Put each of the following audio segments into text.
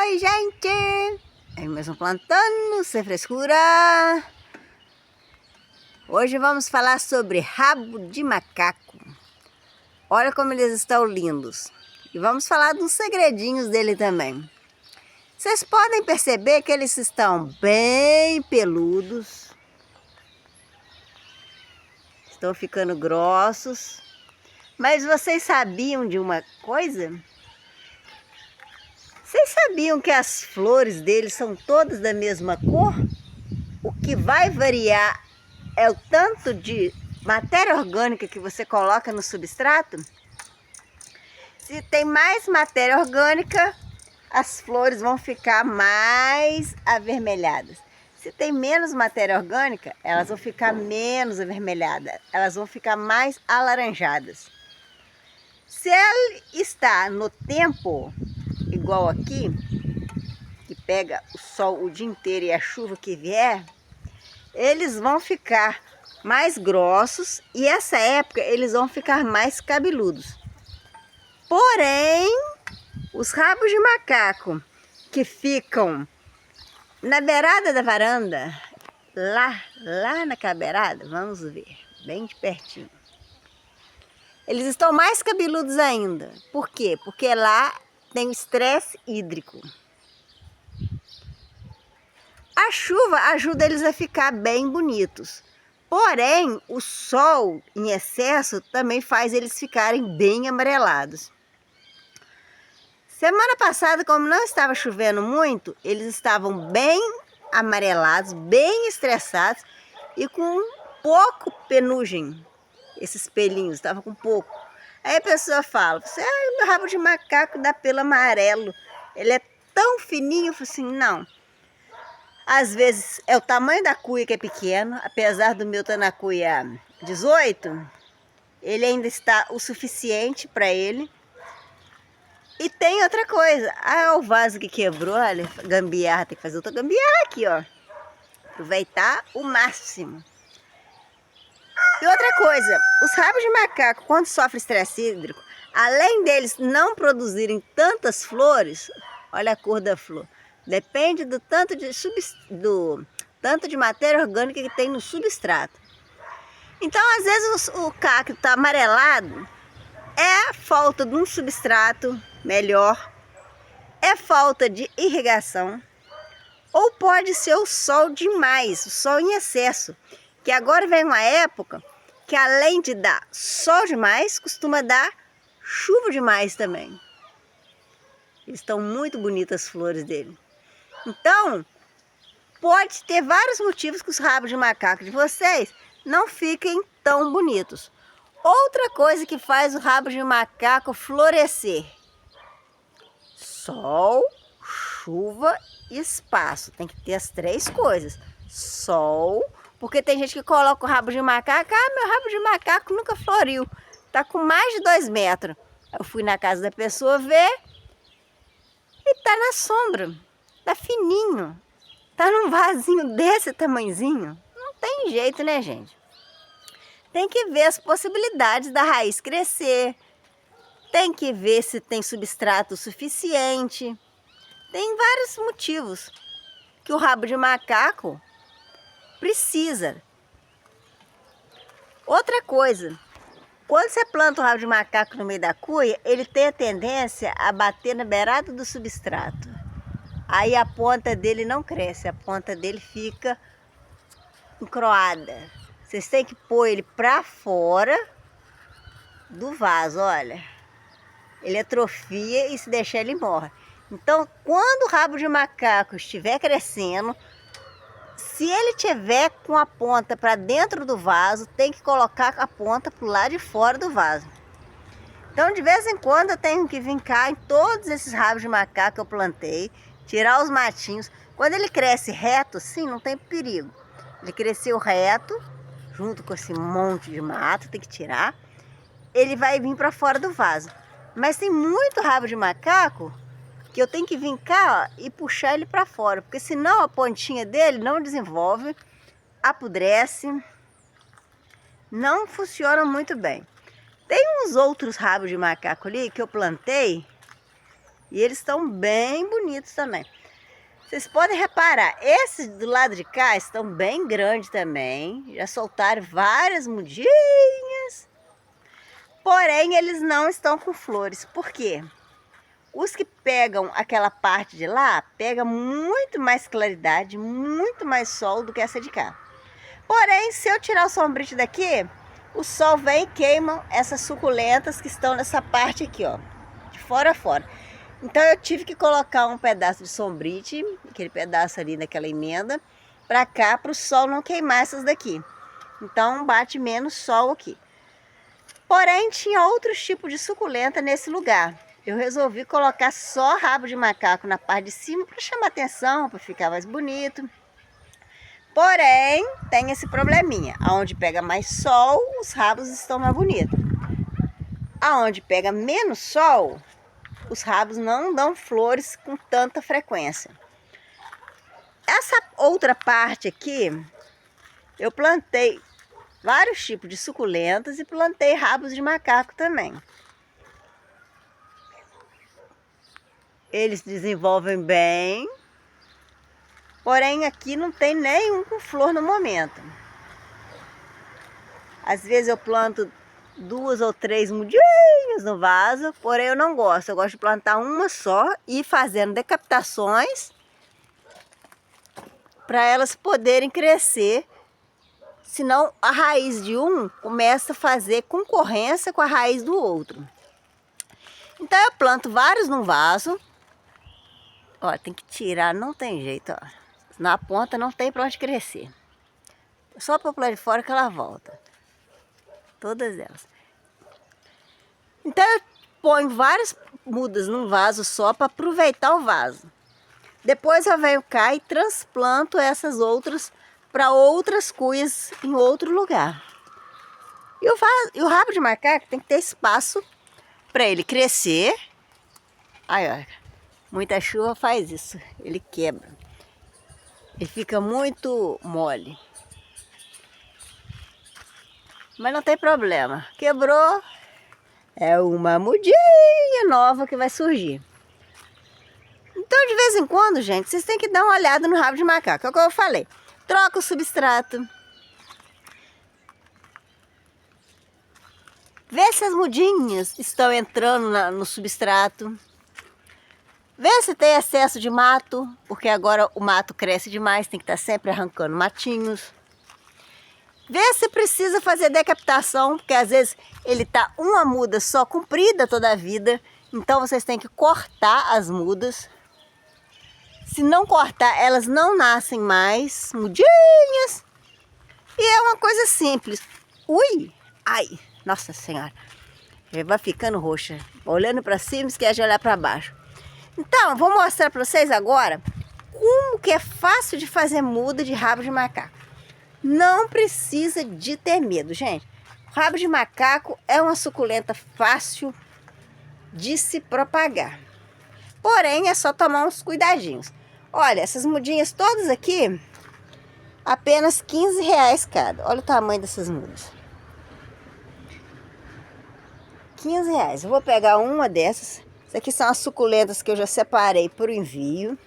Oi, gente! É mais um plantando, sem frescura. Hoje vamos falar sobre rabo de macaco. Olha como eles estão lindos. E vamos falar dos segredinhos dele também. Vocês podem perceber que eles estão bem peludos. Estão ficando grossos. Mas vocês sabiam de uma coisa? Vocês sabiam que as flores deles são todas da mesma cor? O que vai variar é o tanto de matéria orgânica que você coloca no substrato. Se tem mais matéria orgânica, as flores vão ficar mais avermelhadas. Se tem menos matéria orgânica, elas vão ficar menos avermelhadas. Elas vão ficar mais alaranjadas. Se ela está no tempo igual aqui, que pega o sol o dia inteiro e a chuva que vier, eles vão ficar mais grossos e essa época eles vão ficar mais cabeludos. Porém, os rabos de macaco que ficam na beirada da varanda, lá na beirada, vamos ver, bem de pertinho. Eles estão mais cabeludos ainda. Por quê? Porque lá tem estresse hídrico. A chuva ajuda eles a ficar bem bonitos. Porém, o sol em excesso também faz eles ficarem bem amarelados. Semana passada, como não estava chovendo muito, eles estavam bem amarelados, bem estressados e com pouco penugem. Esses pelinhos estavam com pouco. Aí a pessoa fala, meu rabo de macaco dá pelo amarelo. Ele é tão fininho. Eu falo assim, não. Às vezes é o tamanho da cuia que é pequeno, apesar do meu estar na cuia 18, ele ainda está o suficiente para ele. E tem outra coisa, o vaso que quebrou, olha, gambiarra, tem que fazer outra gambiarra aqui, ó. Aproveitar o máximo. E outra coisa, os rabos de macaco, quando sofrem estresse hídrico, além deles não produzirem tantas flores, olha a cor da flor, depende do tanto de matéria orgânica que tem no substrato. Então, às vezes o cacto está amarelado, é falta de um substrato melhor, é falta de irrigação, ou pode ser o sol demais, o sol em excesso. Que agora vem uma época que além de dar sol demais, costuma dar chuva demais também. Estão muito bonitas as flores dele. Então, pode ter vários motivos que os rabos de macaco de vocês não fiquem tão bonitos. Outra coisa que faz o rabo de macaco florescer: sol, chuva e espaço. Tem que ter as três coisas. Sol, porque tem gente que coloca o rabo de macaco, meu rabo de macaco nunca floriu, tá com mais de 2 metros. Eu fui na casa da pessoa ver e tá na sombra, tá fininho, tá num vasinho desse tamanhozinho. Não tem jeito, né, gente? Tem que ver as possibilidades da raiz crescer, tem que ver se tem substrato suficiente. Tem vários motivos que o rabo de macaco precisa. Outra coisa, quando você planta o rabo de macaco no meio da cuia, ele tem a tendência a bater na beirada do substrato. Aí a ponta dele não cresce, a ponta dele fica encroada. Vocês têm que pôr ele para fora do vaso, olha. Ele atrofia e se deixar ele morre. Então, quando o rabo de macaco estiver crescendo, se ele tiver com a ponta para dentro do vaso, tem que colocar a ponta para o lado de fora do vaso. Então, de vez em quando, eu tenho que vir cá em todos esses rabos de macaco que eu plantei, tirar os matinhos. Quando ele cresce reto, sim, não tem perigo. Ele cresceu reto, junto com esse monte de mato, tem que tirar. Ele vai vir para fora do vaso. Mas tem muito rabo de macaco que eu tenho que vir cá, ó, e puxar ele para fora, porque senão a pontinha dele não desenvolve, apodrece, não funciona muito bem. Tem uns outros rabos de macaco ali que eu plantei, E eles estão bem bonitos também. Vocês podem reparar, esses do lado de cá estão bem grandes também. Já soltaram várias mudinhas. Porém, eles não estão com flores. Por quê? Os que pegam aquela parte de lá, pega muito mais claridade, muito mais sol do que essa de cá. Porém, se eu tirar o sombrite daqui, o sol vem e queima essas suculentas que estão nessa parte aqui, ó, de fora a fora. Então eu tive que colocar um pedaço de sombrite, aquele pedaço ali daquela emenda, para cá, para o sol não queimar essas daqui. Então bate menos sol aqui. Porém, tinha outros tipos de suculenta nesse lugar. Eu resolvi colocar só rabo de macaco na parte de cima para chamar atenção, para ficar mais bonito. Porém, tem esse probleminha. Aonde pega mais sol, os rabos estão mais bonitos. Aonde pega menos sol, os rabos não dão flores com tanta frequência. Essa outra parte aqui, eu plantei vários tipos de suculentas e plantei rabos de macaco também. Eles desenvolvem bem, porém aqui não tem nenhum com flor no momento. Às vezes eu planto 2 ou 3 mudinhas no vaso, porém eu não gosto. Eu gosto de plantar uma só e ir fazendo decapitações para elas poderem crescer. Senão a raiz de um começa a fazer concorrência com a raiz do outro. Então eu planto vários num vaso. Ó, tem que tirar, não tem jeito, ó. Na ponta não tem para onde crescer. Só para o lado de fora que ela volta. Todas elas. Então eu ponho várias mudas num vaso só para aproveitar o vaso. Depois eu venho cá e transplanto essas outras para outras cuias em outro lugar. E o rabo de macaco tem que ter espaço para ele crescer. Aí, ó, muita chuva faz isso, ele quebra. Ele fica muito mole. Mas não tem problema. Quebrou, é uma mudinha nova que vai surgir. Então, de vez em quando, gente, vocês têm que dar uma olhada no rabo de macaco. É o que eu falei. Troca o substrato. Vê se as mudinhas estão entrando no substrato. Vê se tem excesso de mato, porque agora o mato cresce demais, tem que estar sempre arrancando matinhos. Vê se precisa fazer decapitação, porque às vezes ele está uma muda só comprida toda a vida, então vocês têm que cortar as mudas. Se não cortar, elas não nascem mais, mudinhas. E é uma coisa simples. Ui! Ai! Nossa Senhora! Ele vai ficando roxa. Olhando para cima, esquece de olhar para baixo. Então, vou mostrar para vocês agora como que é fácil de fazer muda de rabo de macaco. Não precisa de ter medo, gente. Rabo de macaco é uma suculenta fácil de se propagar. Porém, é só tomar uns cuidadinhos. Olha, essas mudinhas todas aqui, apenas R$15 cada. Olha o tamanho dessas mudas. R$15. Eu vou pegar uma dessas. Essas aqui são as suculentas que eu já separei para o envio.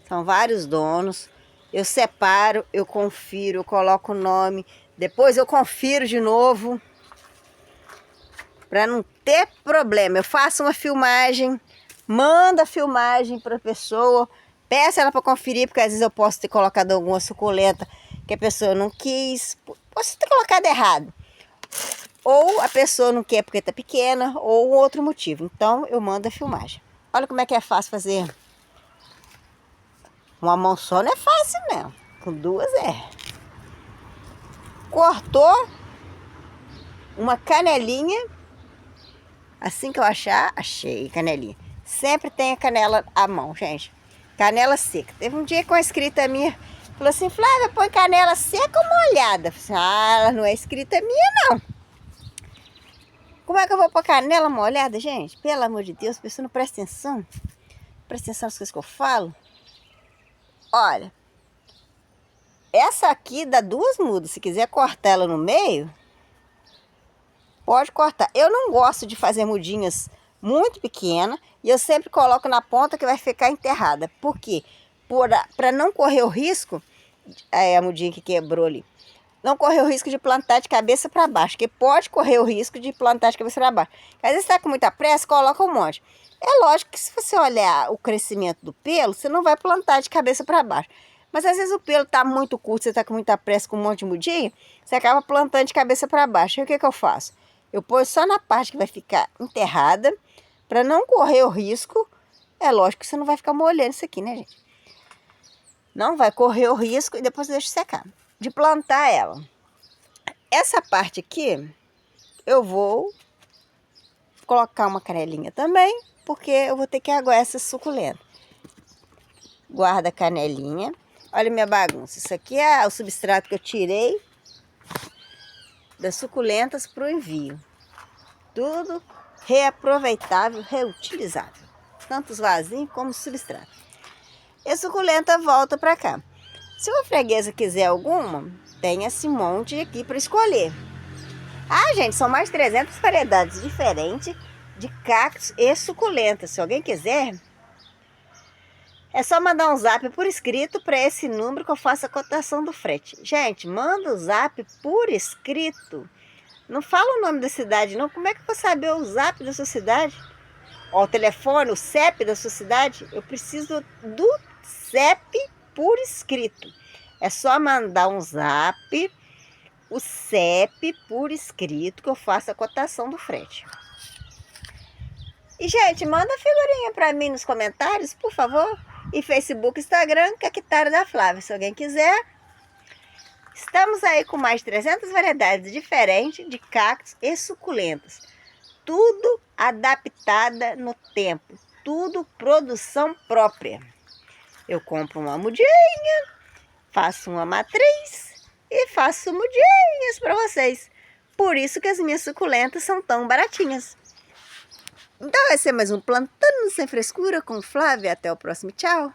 São vários donos. Eu separo, eu confiro, eu coloco o nome. Depois eu confiro de novo. Para não ter problema. Eu faço uma filmagem, mando a filmagem para a pessoa. Peço ela para conferir, porque às vezes eu posso ter colocado alguma suculenta que a pessoa não quis. Posso ter colocado errado. Ou a pessoa não quer porque está pequena, ou outro motivo. Então eu mando a filmagem. Olha como é que é fácil fazer. Uma mão só não é fácil não. Com duas é. Cortou uma canelinha. Assim que eu achar, achei canelinha. Sempre tem a canela à mão, gente. Canela seca. Teve um dia com a escrita minha, falou assim, Flávia, põe canela seca ou molhada? Eu falei assim, ah, ela não é escrita minha não. Como é que eu vou pôr canela molhada, gente? Pelo amor de Deus, a pessoa não presta atenção. Presta atenção nas coisas que eu falo. Olha, essa aqui dá 2 mudas. Se quiser cortar ela no meio, pode cortar. Eu não gosto de fazer mudinhas muito pequena, e eu sempre coloco na ponta que vai ficar enterrada. Por quê? Para não correr o risco, a mudinha que quebrou ali, não correr o risco de plantar de cabeça para baixo, porque pode correr o risco de plantar de cabeça para baixo. Às vezes você está com muita pressa, coloca um monte. É lógico que se você olhar o crescimento do pelo, você não vai plantar de cabeça para baixo. Mas às vezes o pelo está muito curto, você está com muita pressa, com um monte de mudinha, você acaba plantando de cabeça para baixo. E o que eu faço? Eu ponho só na parte que vai ficar enterrada, para não correr o risco. É lógico que você não vai ficar molhando isso aqui, né, gente? Não vai correr o risco e depois deixa secar. De plantar ela. Essa parte aqui, eu vou colocar uma canelinha também, porque eu vou ter que aguar essa suculenta. Guarda a canelinha. Olha a minha bagunça. Isso aqui é o substrato que eu tirei das suculentas para o envio. Tudo reaproveitável, reutilizável. Tanto os vasinhos como o substrato. E a suculenta volta para cá. Se uma freguesa quiser alguma, tem esse monte aqui para escolher. Ah, gente, são mais de 300 variedades diferentes de cactos e suculentas. Se alguém quiser, é só mandar um zap por escrito para esse número que eu faço a cotação do frete. Gente, manda o zap por escrito. Não fala o nome da cidade, não. Como é que eu vou saber o zap da sua cidade? Ó, o telefone, o CEP da sua cidade. Eu preciso do CEP por escrito. É só mandar um zap, o CEP por escrito, que eu faço a cotação do frete. E, gente, manda figurinha para mim nos comentários, por favor. E Facebook, Instagram, Cactária da Flávia. Se alguém quiser. Estamos aí com mais de 300 variedades diferentes de cactos e suculentas. Tudo adaptada no tempo. Tudo produção própria. Eu compro uma mudinha, faço uma matriz e faço mudinhas para vocês. Por isso que as minhas suculentas são tão baratinhas. Então vai ser mais um Plantando Sem Frescura com Flávia. Até o próximo. Tchau!